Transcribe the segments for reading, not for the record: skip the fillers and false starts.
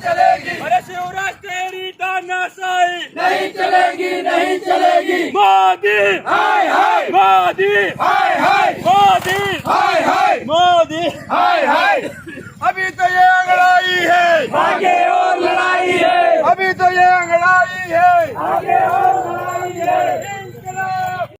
चलेगी। अरे शिवराज तेरी तानाशाही नहीं चलेगी, नहीं चलेगी। मोदी हाय हाय मोदी हाय हाय मोदी हाय हाय मोदी। हाय हाय। अभी तो ये अंगड़ाई है, आगे और लड़ाई है, अभी तो ये अंगड़ाई है। आगे और लड़ाई है। इंकलाब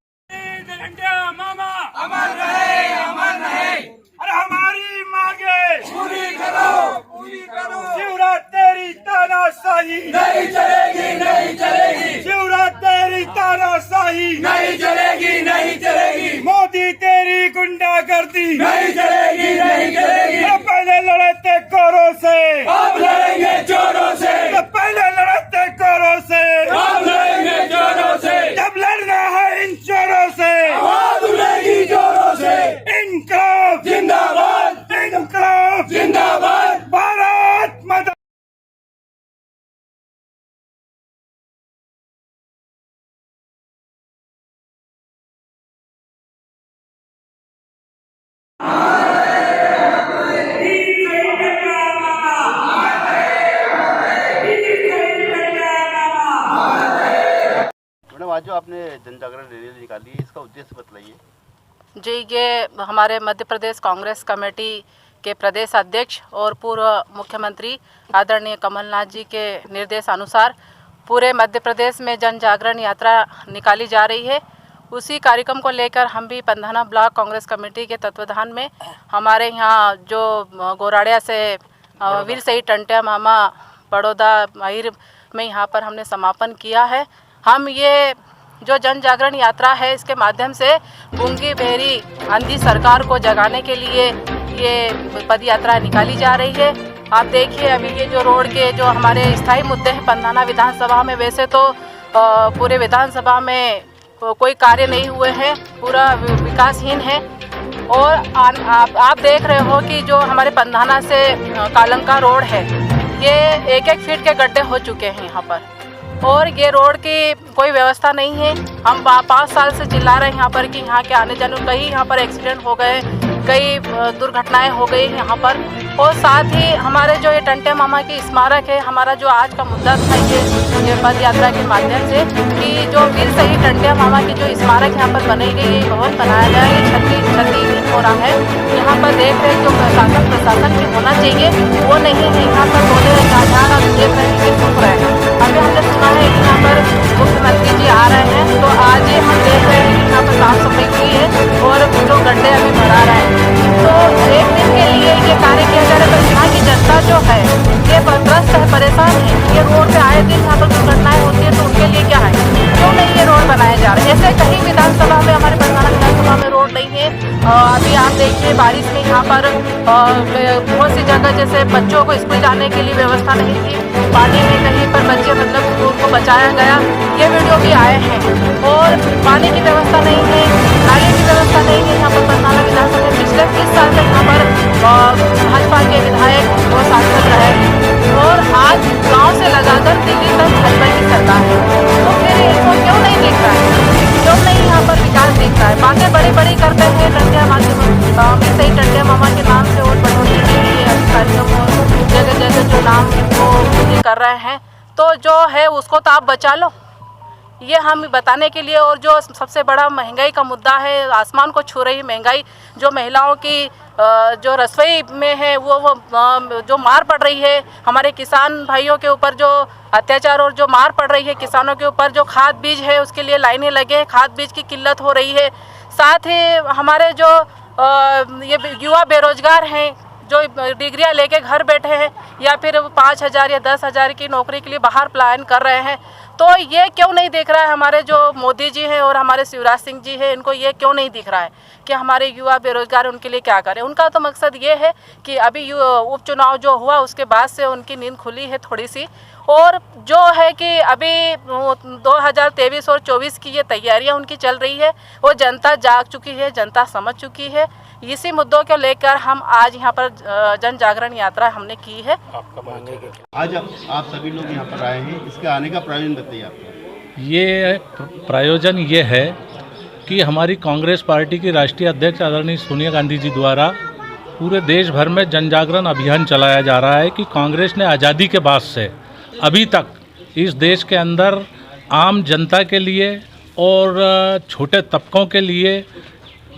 झंडा मामा अमर रहे, अमर रहे। अरे हमारी मांगे पूरी करो, पूरी करो। शिवराज तेरी तानाशाही नहीं चलेगी, नहीं चलेगी। शिवराज तेरी तानाशाही नहीं चलेगी, नहीं चलेगी। मोदी तेरी गुंडागर्दी नहीं चलेगी, नहीं चलेगी। तो पहले लड़े थे कोरों से, अब लड़ेंगे चोरों से, तो पहले लड़े थे कोरों से, अब लड़ेंगे चोरों से। जब लड़ना है इन चोरों से। आवाज उठेगी जोरों से। इंकलाब जिंदाबाद, इंकलाब जिंदाबाद। भारत माता। मैडम, आज जो आपने जन जागरण रैली निकाली है, इसका उद्देश्य बताइए। जी, ये हमारे मध्य प्रदेश कांग्रेस कमेटी के प्रदेश अध्यक्ष और पूर्व मुख्यमंत्री आदरणीय कमलनाथ जी के निर्देशानुसार पूरे मध्य प्रदेश में जन जागरण यात्रा निकाली जा रही है। उसी कार्यक्रम को लेकर हम भी पंधाना ब्लॉक कांग्रेस कमेटी के तत्वाधान में हमारे यहाँ जो गोराड़िया से वीर शहीद टंटिया मामा बड़ौदा माहिर में यहाँ पर हमने समापन किया है। हम ये जो जन जागरण यात्रा है, इसके माध्यम से गूंगी बहरी अंधी सरकार को जगाने के लिए ये पद यात्रा निकाली जा रही है। आप देखिए, अभी ये जो रोड के जो हमारे स्थायी मुद्दे हैं पंधाना विधानसभा में, वैसे तो पूरे विधानसभा में कोई कार्य नहीं हुए हैं, पूरा विकासहीन है। और आप देख रहे हो कि जो हमारे पंधाना से कालंका रोड है, ये 1-1 फीट के गड्ढे हो चुके हैं यहाँ पर, और ये रोड की कोई व्यवस्था नहीं है। हम 5 साल से चिल्ला रहे हैं यहाँ पर कि यहाँ के आने जाने, कई यहाँ पर एक्सीडेंट हो गए, कई दुर्घटनाएं हो गई यहाँ पर। और साथ ही हमारे जो ये टंटे मामा की स्मारक है, हमारा जो आज का मुद्दा था ये पद यात्रा के माध्यम से कि जो वीर शहीद टंटे मामा की जो स्मारक यहाँ पर बनाई गई है, भवन बनाया गया है, क्षति हो रहा है। यहाँ पर देख रहे जो प्रशासन की होना चाहिए वो नहीं है। यहाँ पर बोले जहाँ आप देख रहे हैं कि सुख रहे हैं। अभी हमने सुना है कि यहाँ पर मुख्यमंत्री जी आ रहे हैं, तो आज ही हम देख रहे हैं कि यहाँ पर साफ सफाई हुई है और जो गड्ढे अभी भरा रहे हैं। तो एक दिन के लिए ये कार्य किया जा रहा है, तो यहाँ की जनता जो है ये त्रस्त है, परेशान है। ये रोड पे आए दिन यहाँ पर दुर्घटनाएं होती है, तो उनके लिए क्या है, क्यों नहीं ये रोड बनाए जा रहे हैं। ऐसे कहीं विधानसभा में, हमारे पंधाना विधानसभा में रोड नहीं है। अभी आप देखिए, बारिश में यहाँ पर बहुत सी जगह जैसे बच्चों को स्कूल जाने के लिए व्यवस्था नहीं थी, पानी में कहीं पर बच्चे मतलब उनको बचाया गया, ये वीडियो भी आए हैं। और पानी की व्यवस्था नहीं है, नाली की व्यवस्था नहीं है। यहाँ पर पंधाना विधानसभा में पिछले 30 साल से यहाँ पर भाजपा के विधायक और सांसद रहे, और आज गांव से लगाकर दिल्ली तक भाजपा की सरकार है। तो फिर इनको क्यों नहीं दिख रहा है, क्यों नहीं यहाँ पर विकास दिख रहा है। बातें बड़ी बड़ी करते हैं, टंटिया सही टंटिया मामा के नाम से वोट बढ़ोतरी के लिए अधिकारियों को जगह जगह जो नाम वो कर रहे हैं, तो जो है उसको तो आप बचा लो, ये हम बताने के लिए। और जो सबसे बड़ा महंगाई का मुद्दा है, आसमान को छू रही महंगाई, जो महिलाओं की जो रसोई में है वो जो मार पड़ रही है, हमारे किसान भाइयों के ऊपर जो अत्याचार और जो मार पड़ रही है किसानों के ऊपर, जो खाद बीज है उसके लिए लाइनें लगे हैं, खाद बीज की किल्लत हो रही है। साथ ही हमारे जो ये युवा बेरोजगार हैं, जो डिग्रियां लेके घर बैठे हैं या फिर 5,000 या 10,000 की नौकरी के लिए बाहर पलायन कर रहे हैं, तो ये क्यों नहीं दिख रहा है। हमारे जो मोदी जी हैं और हमारे शिवराज सिंह जी हैं, इनको ये क्यों नहीं दिख रहा है कि हमारे युवा बेरोजगार उनके लिए क्या करें। उनका तो मकसद ये है कि अभी उपचुनाव जो हुआ उसके बाद से उनकी नींद खुली है थोड़ी सी, और जो है कि अभी 2023 और 24 की ये तैयारियां उनकी चल रही है, वो जनता जाग चुकी है, जनता समझ चुकी है। इसी मुद्दों को लेकर हम आज यहाँ पर जन जागरण यात्रा हमने की है। आज आप सभी लोग यहाँ पर आए हैं, इसके आने का प्रायोजन बताइए आपका। ये प्रायोजन ये है कि हमारी कांग्रेस पार्टी की राष्ट्रीय अध्यक्ष आदरणीय सोनिया गांधी जी द्वारा पूरे देश भर में जन जागरण अभियान चलाया जा रहा है कि कांग्रेस ने आज़ादी के बाद से अभी तक इस देश के अंदर आम जनता के लिए और छोटे तबकों के लिए,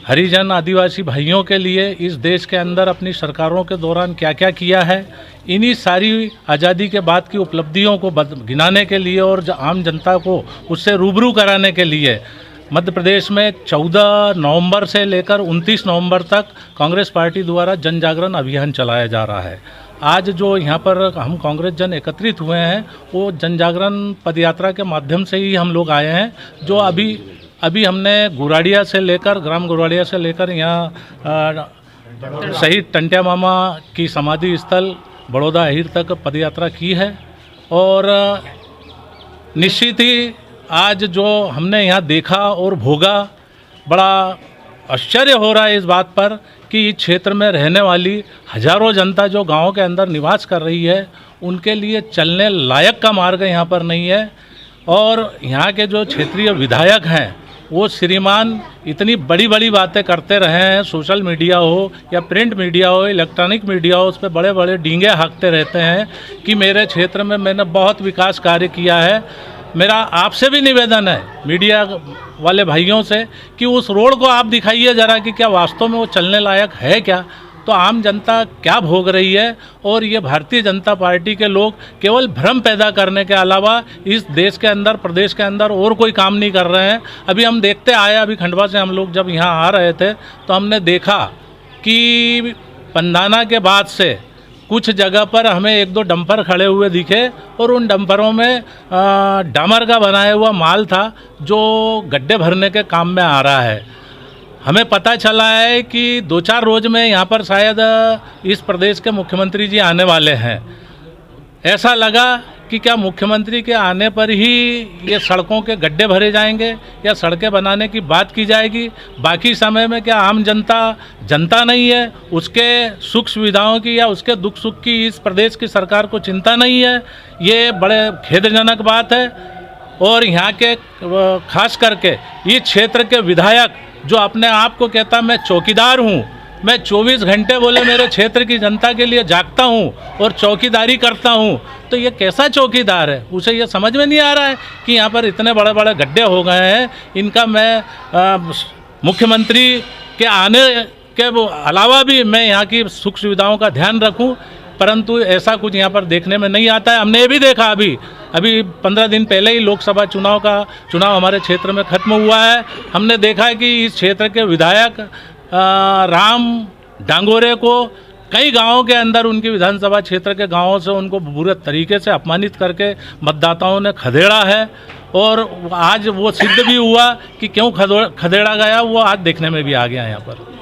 हरिजन आदिवासी भाइयों के लिए इस देश के अंदर अपनी सरकारों के दौरान क्या क्या किया है, इन्हीं सारी आज़ादी के बाद की उपलब्धियों को गिनाने के लिए और आम जनता को उससे रूबरू कराने के लिए मध्य प्रदेश में 14 नवंबर से लेकर 29 नवंबर तक कांग्रेस पार्टी द्वारा जन जागरण अभियान चलाया जा रहा है। आज जो यहाँ पर हम कांग्रेस जन एकत्रित हुए हैं वो जन जागरण पदयात्रा के माध्यम से ही हम लोग आए हैं, जो अभी हमने गुराड़िया से लेकर, ग्राम गुराड़िया से लेकर यहाँ शहीद टंट्या मामा की समाधि स्थल बड़ौदा अहीर तक पदयात्रा की है। और निश्चित ही आज जो हमने यहाँ देखा और भोगा, बड़ा आश्चर्य हो रहा है इस बात पर कि इस क्षेत्र में रहने वाली हजारों जनता जो गांव के अंदर निवास कर रही है, उनके लिए चलने लायक का मार्ग यहाँ पर नहीं है। और यहाँ के जो क्षेत्रीय विधायक हैं वो श्रीमान इतनी बड़ी बड़ी बातें करते रहे हैं, सोशल मीडिया हो या प्रिंट मीडिया हो, इलेक्ट्रॉनिक मीडिया हो, उस पर बड़े बड़े डींगे हाँकते रहते हैं कि मेरे क्षेत्र में मैंने बहुत विकास कार्य किया है। मेरा आपसे भी निवेदन है मीडिया वाले भाइयों से कि उस रोड को आप दिखाइए ज़रा कि क्या वास्तव में वो चलने लायक है क्या, तो आम जनता क्या भोग रही है। और ये भारतीय जनता पार्टी के लोग केवल भ्रम पैदा करने के अलावा इस देश के अंदर, प्रदेश के अंदर और कोई काम नहीं कर रहे हैं। अभी हम देखते आए, अभी खंडवा से हम लोग जब यहाँ आ रहे थे तो हमने देखा कि पंधाना के बाद से कुछ जगह पर हमें 1-2 डंपर खड़े हुए दिखे और उन डंपरों में डामर का बनाया हुआ माल था जो गड्ढे भरने के काम में आ रहा है। हमें पता चला है कि 2-4 रोज में यहाँ पर शायद इस प्रदेश के मुख्यमंत्री जी आने वाले हैं। ऐसा लगा कि क्या मुख्यमंत्री के आने पर ही ये सड़कों के गड्ढे भरे जाएंगे या सड़कें बनाने की बात की जाएगी, बाकी समय में क्या आम जनता नहीं है, उसके सुख सुविधाओं की या उसके दुख सुख की इस प्रदेश की सरकार को चिंता नहीं है। ये बड़े खेदजनक बात है। और यहाँ के खास करके इस क्षेत्र के विधायक जो अपने आप को कहता मैं चौकीदार हूँ, मैं 24 घंटे बोले मेरे क्षेत्र की जनता के लिए जागता हूँ और चौकीदारी करता हूँ, तो ये कैसा चौकीदार है? उसे ये समझ में नहीं आ रहा है कि यहाँ पर इतने बड़े बड़े गड्ढे हो गए हैं। इनका मैं मुख्यमंत्री के आने के अलावा भी मैं यहाँ की सुख सुविधाओं का ध्यान रखूँ, परंतु ऐसा कुछ यहाँ पर देखने में नहीं आता है। हमने ये भी देखा अभी 15 दिन पहले ही लोकसभा चुनाव हमारे क्षेत्र में खत्म हुआ है। हमने देखा है कि इस क्षेत्र के विधायक राम डांगोरे को कई गांवों के अंदर उनकी विधानसभा क्षेत्र के गांवों से उनको बुरे तरीके से अपमानित करके मतदाताओं ने खदेड़ा है। और आज वो सिद्ध भी हुआ कि क्यों खदेड़ा गया, वो आज देखने में भी आ गया यहाँ पर।